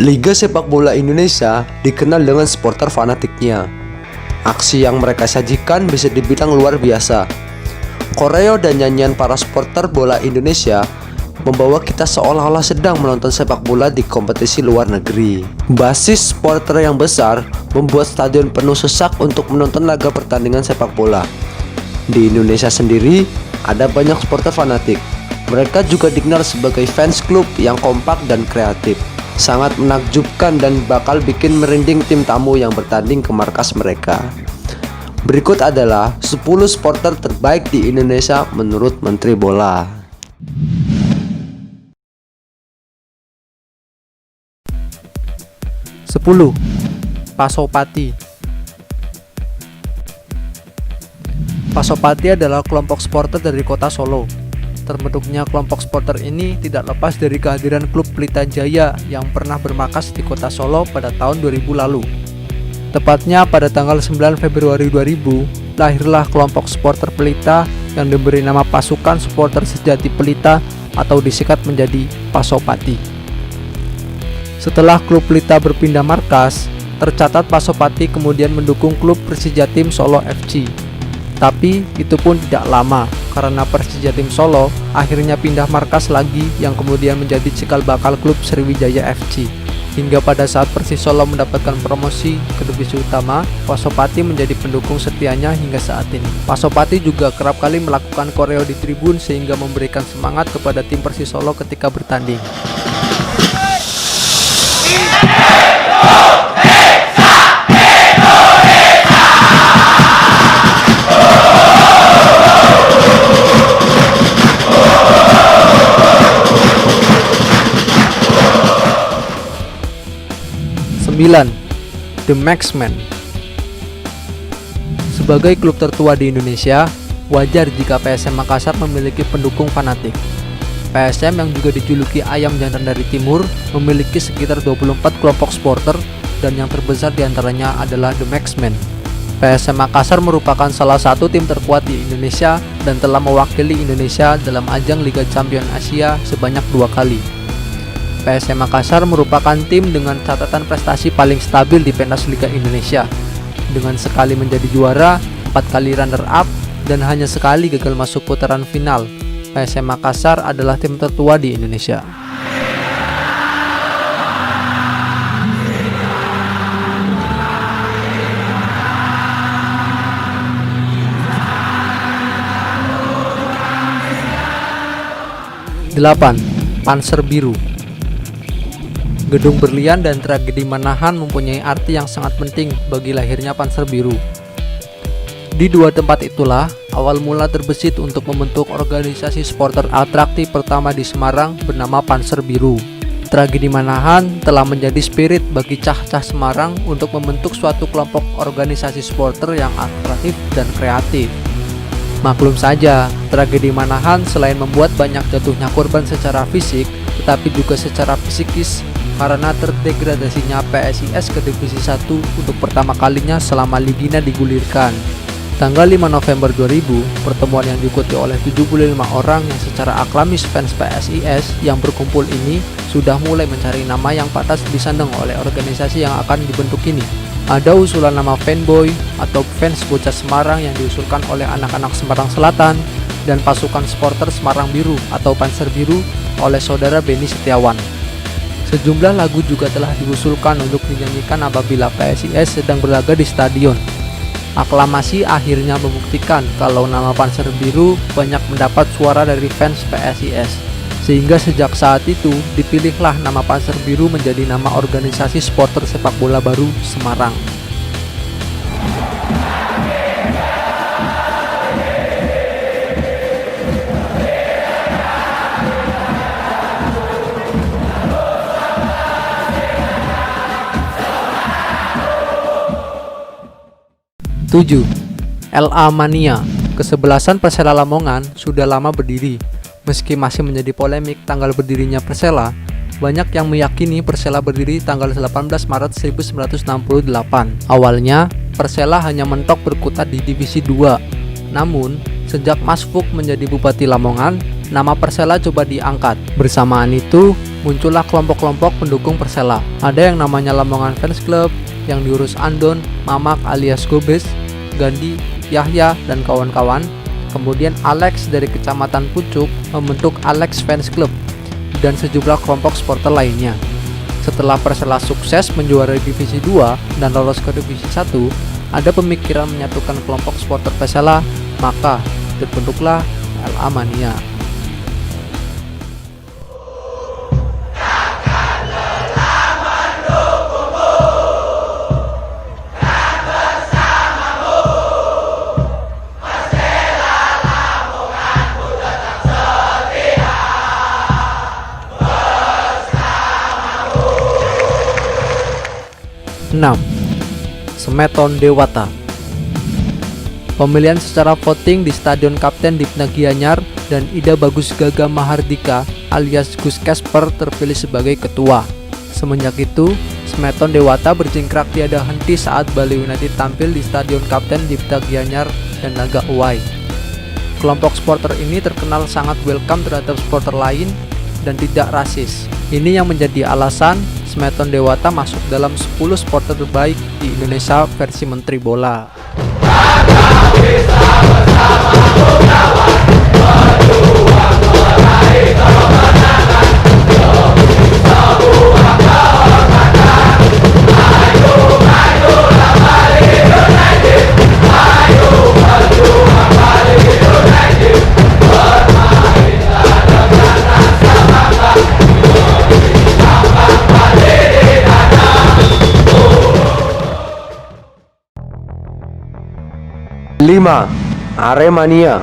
Liga Sepak Bola Indonesia dikenal dengan supporter fanatiknya. Aksi yang mereka sajikan bisa dibilang luar biasa. Koreo dan nyanyian para supporter bola Indonesia membawa kita seolah-olah sedang menonton sepak bola di kompetisi luar negeri. Basis supporter yang besar membuat stadion penuh sesak untuk menonton laga pertandingan sepak bola. Di Indonesia sendiri, ada banyak supporter fanatik. Mereka juga dikenal sebagai fans klub yang kompak dan kreatif. Sangat menakjubkan dan bakal bikin merinding tim tamu yang bertanding ke markas mereka. Berikut adalah 10 supporter terbaik di Indonesia menurut Menteri Bola. 10. Pasopati. Pasopati adalah kelompok supporter dari kota Solo. Terbentuknya kelompok supporter ini tidak lepas dari kehadiran klub Pelita Jaya yang pernah bermarkas di kota Solo pada tahun 2000 lalu. Tepatnya pada tanggal 9 Februari 2000, lahirlah kelompok supporter Pelita yang diberi nama Pasukan Supporter Sejati Pelita atau disingkat menjadi Pasopati. Setelah klub Pelita berpindah markas, tercatat Pasopati kemudian mendukung klub Persijatim Solo FC. Tapi itu pun tidak lama, karena Persijatim Solo akhirnya pindah markas lagi yang kemudian menjadi cikal bakal klub Sriwijaya FC. Hingga pada saat Persis Solo mendapatkan promosi ke divisi utama, Pasopati menjadi pendukung setianya hingga saat ini. Pasopati juga kerap kali melakukan koreo di tribun sehingga memberikan semangat kepada tim Persis Solo ketika bertanding. 9. The Maxmen. Sebagai klub tertua di Indonesia, wajar jika PSM Makassar memiliki pendukung fanatik. PSM yang juga dijuluki Ayam Jantan dari Timur memiliki sekitar 24 kelompok supporter dan yang terbesar diantaranya adalah The Maxmen. PSM Makassar merupakan salah satu tim terkuat di Indonesia dan telah mewakili Indonesia dalam ajang Liga Champions Asia sebanyak 2 kali. PSM Makassar merupakan tim dengan catatan prestasi paling stabil di pentas Liga Indonesia, dengan sekali menjadi juara, 4 kali runner-up, dan hanya sekali gagal masuk putaran final. PSM Makassar adalah tim tertua di Indonesia. Delapan. Panser Biru. Gedung Berlian dan tragedi Manahan mempunyai arti yang sangat penting bagi lahirnya Panser Biru. Di dua tempat itulah awal mula terbesit untuk membentuk organisasi supporter atraktif pertama di Semarang bernama Panser Biru. Tragedi Manahan telah menjadi spirit bagi cah-cah Semarang untuk membentuk suatu kelompok organisasi supporter yang atraktif dan kreatif. Maklum saja, tragedi Manahan selain membuat banyak jatuhnya korban secara fisik, tetapi juga secara psikis karena terdegradasinya PSIS ke Divisi 1 untuk pertama kalinya selama liganya digulirkan. Tanggal 5 November 2000, pertemuan yang diikuti oleh 75 orang yang secara aklamis fans PSIS yang berkumpul ini sudah mulai mencari nama yang pantas disandang oleh organisasi yang akan dibentuk ini. Ada usulan nama fanboy atau fans bocah Semarang yang diusulkan oleh anak-anak Semarang Selatan dan pasukan supporter Semarang Biru atau Panser Biru oleh saudara Benny Setiawan. Sejumlah lagu juga telah diusulkan untuk dinyanyikan apabila PSIS sedang berlaga di stadion. Aklamasi akhirnya membuktikan kalau nama Panser Biru banyak mendapat suara dari fans PSIS, sehingga sejak saat itu dipilihlah nama Panser Biru menjadi nama organisasi supporter sepak bola baru Semarang. Tujuh. LA Mania. Kesebelasan Persela Lamongan sudah lama berdiri. Meski masih menjadi polemik tanggal berdirinya Persela, banyak yang meyakini Persela berdiri tanggal 18 Maret 1968. Awalnya, Persela hanya mentok berkutat di Divisi 2. Namun, sejak Mas Fuk menjadi Bupati Lamongan, nama Persela coba diangkat. Bersamaan itu, muncullah kelompok-kelompok pendukung Persela. Ada yang namanya Lamongan Fans Club, yang diurus Andon, Mamak alias Gobes, Gandhi, Yahya, dan kawan-kawan. Kemudian Alex dari Kecamatan Pucuk membentuk Alex Fans Club, dan sejumlah kelompok supporter lainnya. Setelah Persela sukses menjuarai Divisi 2 dan lolos ke Divisi 1, ada pemikiran menyatukan kelompok supporter Persela, maka terbentuklah LA Mania. Semeton Dewata. Pemilihan secara voting di Stadion Kapten Dipna Gianyar dan Ida Bagus Gaga Mahardika alias Gus Casper terpilih sebagai ketua. Semenjak itu, Semeton Dewata berjingkrak tiada henti saat Bali United tampil di Stadion Kapten Dipna Gianyar dan Naga Uwai. Kelompok supporter ini terkenal sangat welcome terhadap supporter lain dan tidak rasis. Ini yang menjadi alasan Semeton Dewata masuk dalam 10 supporter terbaik di Indonesia versi Menteri Bola. 5. Aremania.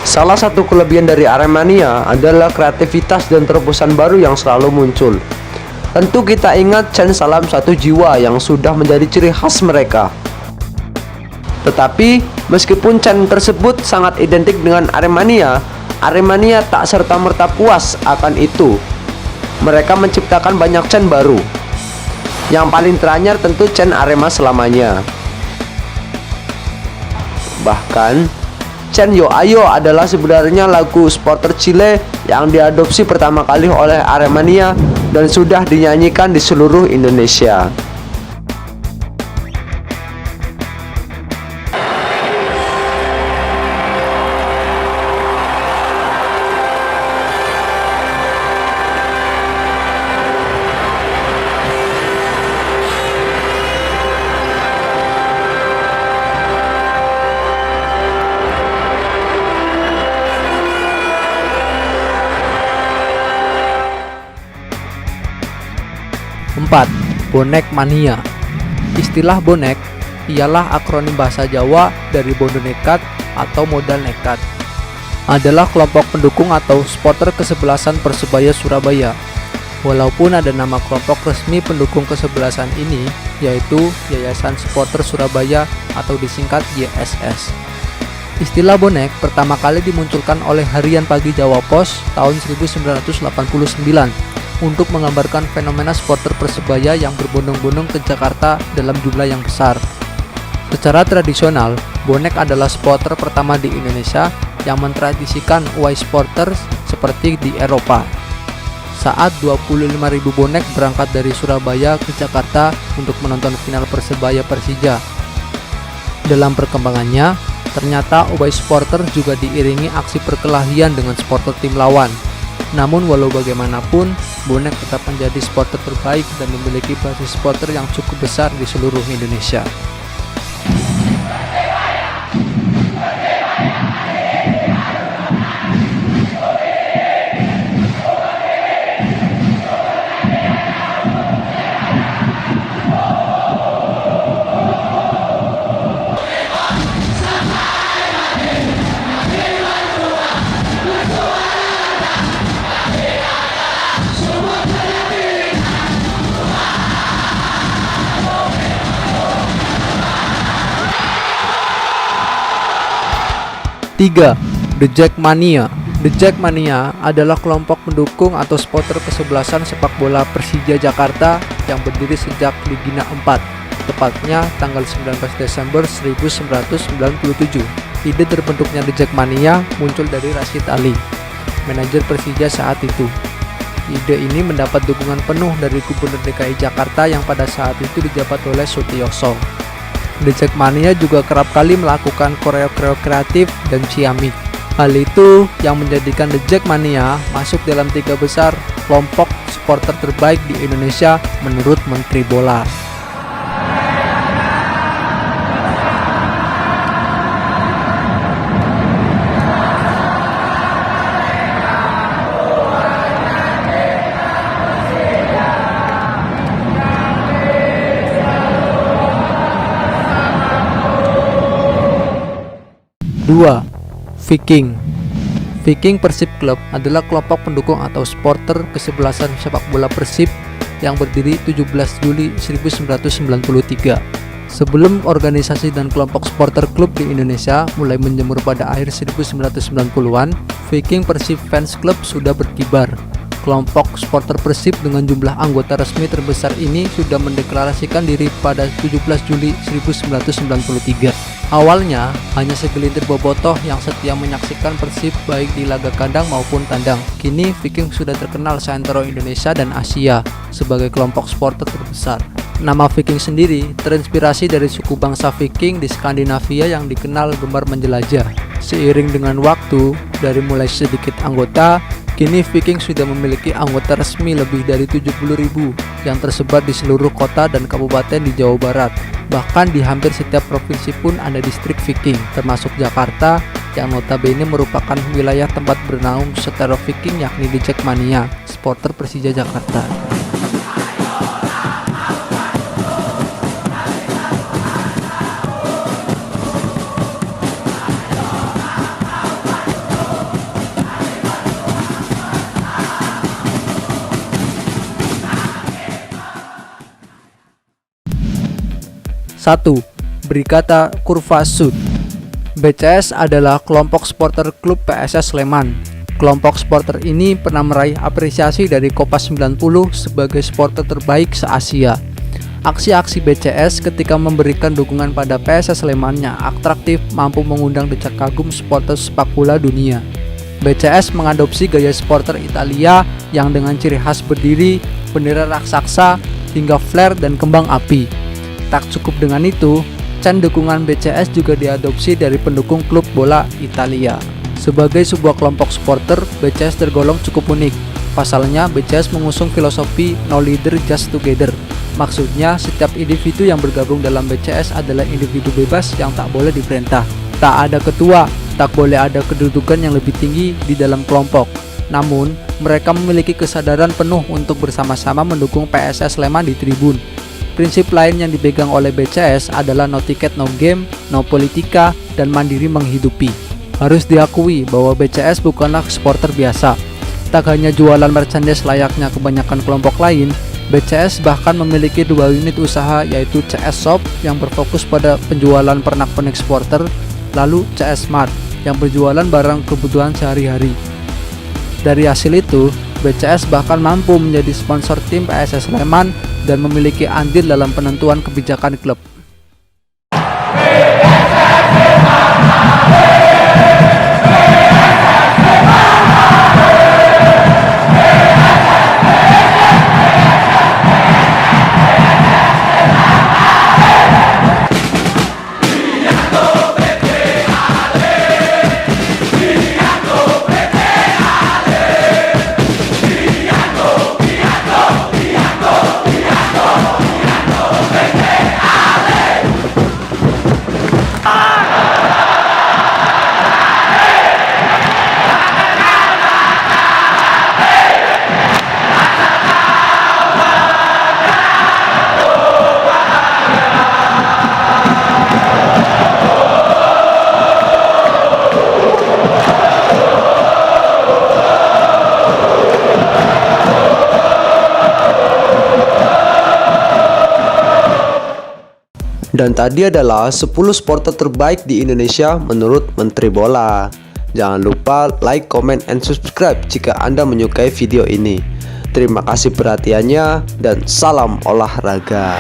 Salah satu kelebihan dari Aremania adalah kreativitas dan terobosan baru yang selalu muncul. Tentu kita ingat Chen Salam Satu Jiwa yang sudah menjadi ciri khas mereka. Tetapi meskipun Chen tersebut sangat identik dengan Aremania, Aremania tak serta-merta puas akan itu. Mereka menciptakan banyak Chen baru. Yang paling teranyar tentu Chen Arema selamanya. Bahkan, Chen Yo Ayo adalah sebenarnya lagu supporter Chile yang diadopsi pertama kali oleh Aremania dan sudah dinyanyikan di seluruh Indonesia. Bonek Mania. Istilah bonek ialah akronim bahasa Jawa dari bondo nekat atau modal nekat. Adalah kelompok pendukung atau supporter kesebelasan Persebaya Surabaya. Walaupun ada nama kelompok resmi pendukung kesebelasan ini, yaitu Yayasan Supporter Surabaya atau disingkat YSS. Istilah bonek pertama kali dimunculkan oleh Harian Pagi Jawa Pos tahun 1989 untuk menggambarkan fenomena supporter Persebaya yang berbondong-bondong ke Jakarta dalam jumlah yang besar. Secara tradisional, bonek adalah supporter pertama di Indonesia yang mentradisikan away supporters seperti di Eropa. Saat 25.000 bonek berangkat dari Surabaya ke Jakarta untuk menonton final Persebaya Persija. Dalam perkembangannya, ternyata away supporter juga diiringi aksi perkelahian dengan supporter tim lawan. Namun walau bagaimanapun, bonek tetap menjadi supporter terbaik dan memiliki basis supporter yang cukup besar di seluruh Indonesia. Tiga, The Jackmania. The Jackmania adalah kelompok pendukung atau supporter kesebelasan sepak bola Persija Jakarta yang berdiri sejak Ligina 4, tepatnya tanggal 19 Desember 1997. Ide terbentuknya The Jackmania muncul dari Rashid Ali, manajer Persija saat itu. Ide ini mendapat dukungan penuh dari Gubernur DKI Jakarta yang pada saat itu dijabat oleh Sutioso. The Jackmania juga kerap kali melakukan koreo-koreo kreatif dan ciamik. Hal itu yang menjadikan The Jackmania masuk dalam 3 besar kelompok supporter terbaik di Indonesia menurut Menteri Bola. Dua, Viking. Viking Persib Club adalah kelompok pendukung atau supporter kesebelasan sepak bola Persib yang berdiri 17 Juli 1993. Sebelum organisasi dan kelompok supporter klub di Indonesia mulai menjemur pada akhir 1990-an, Viking Persib Fans Club sudah berkibar. Kelompok supporter Persib dengan jumlah anggota resmi terbesar ini sudah mendeklarasikan diri pada 17 Juli 1993. Awalnya, hanya segelintir bobotoh yang setia menyaksikan Persib baik di laga kandang maupun tandang. Kini, Viking sudah terkenal seantero Indonesia dan Asia sebagai kelompok supporter terbesar. Nama Viking sendiri terinspirasi dari suku bangsa Viking di Skandinavia yang dikenal gemar menjelajah. Seiring dengan waktu, dari mulai sedikit anggota, kini Viking sudah memiliki anggota resmi lebih dari 70.000 yang tersebar di seluruh kota dan kabupaten di Jawa Barat. Bahkan di hampir setiap provinsi pun ada distrik Viking, termasuk Jakarta yang notabene merupakan wilayah tempat bernaung setara Viking yakni The Jackmania, supporter Persija Jakarta. Satu, Brigata Kurva Sud. BCS adalah kelompok supporter klub PSS Sleman. Kelompok supporter ini pernah meraih apresiasi dari Kompas 90 sebagai supporter terbaik se-Asia. Aksi-aksi BCS ketika memberikan dukungan pada PSS Sleman yang atraktif mampu mengundang decak kagum supporter sepak bola dunia. BCS mengadopsi gaya supporter Italia yang dengan ciri khas berdiri, bendera raksasa, hingga flare dan kembang api. Tak cukup dengan itu, chant dukungan BCS juga diadopsi dari pendukung klub bola Italia. Sebagai sebuah kelompok supporter, BCS tergolong cukup unik. Pasalnya, BCS mengusung filosofi No Leader Just Together. Maksudnya, setiap individu yang bergabung dalam BCS adalah individu bebas yang tak boleh diperintah. Tak ada ketua, tak boleh ada kedudukan yang lebih tinggi di dalam kelompok. Namun, mereka memiliki kesadaran penuh untuk bersama-sama mendukung PSS Sleman di tribun. Prinsip lain yang dipegang oleh BCS adalah no ticket no game, no politika, dan mandiri menghidupi. Harus diakui bahwa BCS bukanlah supporter biasa. Tak hanya jualan merchandise layaknya kebanyakan kelompok lain, BCS bahkan memiliki 2 unit usaha yaitu CS Shop yang berfokus pada penjualan pernak-pernik supporter, lalu CS Mart yang berjualan barang kebutuhan sehari-hari. Dari hasil itu, BCS bahkan mampu menjadi sponsor tim PSS Sleman dan memiliki andil dalam penentuan kebijakan klub. Dan tadi adalah 10 supporter terbaik di Indonesia menurut Menteri Bola. Jangan lupa like, comment, and subscribe jika Anda menyukai video ini. Terima kasih perhatiannya dan salam olahraga.